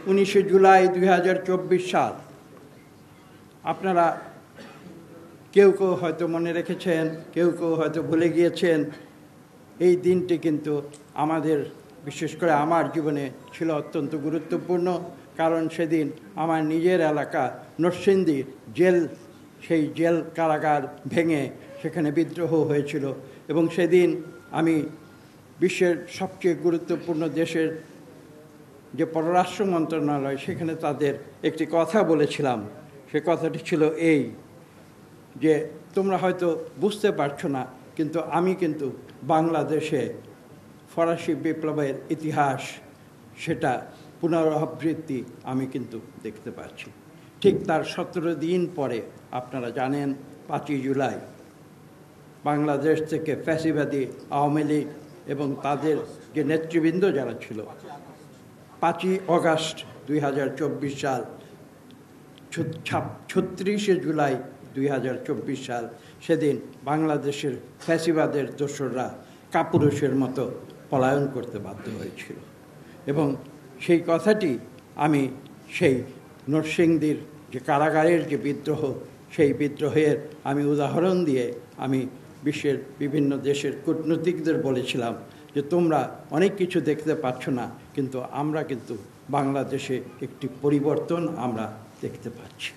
19শে জুলাই 2024 সাল। আপনারা কেউ কেউ হয়তো মনে রেখেছেন, কেউ কেউ হয়তো ভুলে গিয়েছেন। এই দিনটি কিন্তু আমাদের, বিশেষ করে আমার জীবনে ছিল অত্যন্ত গুরুত্বপূর্ণ, কারণ সেদিন আমার নিজের এলাকা নরসিংদী জেল, সেই জেল কারাগার ভেঙে সেখানে বিদ্রোহ হয়েছিল। এবং সেদিন আমি বিশ্বের সবচেয়ে গুরুত্বপূর্ণ দেশের যে পররাষ্ট্র মন্ত্রণালয়, সেখানে তাদের একটি কথা বলেছিলাম। সে কথাটি ছিল এই, যে তোমরা হয়তো বুঝতে পারছো না, কিন্তু আমি কিন্তু বাংলাদেশে ফরাসি বিপ্লবের ইতিহাস, সেটা পুনরাবৃত্তি আমি কিন্তু দেখতে পাচ্ছি। ঠিক তার 17 দিন পরে আপনারা জানেন 5ই জুলাই বাংলাদেশ থেকে ফ্যাসিবাদী আওয়ামী লীগ এবং তাদের যে নেতৃবৃন্দ যারা ছিল, 5ই আগস্ট 2024 সাল, 36শে জুলাই 2024 সাল, সেদিন বাংলাদেশের ফ্যাসিবাদের দোসররা কাপুরুষের মতো পলায়ন করতে বাধ্য হয়েছিল। এবং সেই কথাটি আমি সেই নরসিংদীর যে কারাগারের যে বিদ্রোহ, সেই বিদ্রোহের আমি উদাহরণ দিয়ে আমি বিশ্বের বিভিন্ন দেশের কূটনীতিকদের বলেছিলাম যে তোমরা অনেক কিছু দেখতে পাচ্ছ না, কিন্তু আমরা কিন্তু বাংলাদেশে একটি পরিবর্তন আমরা দেখতে পাচ্ছি।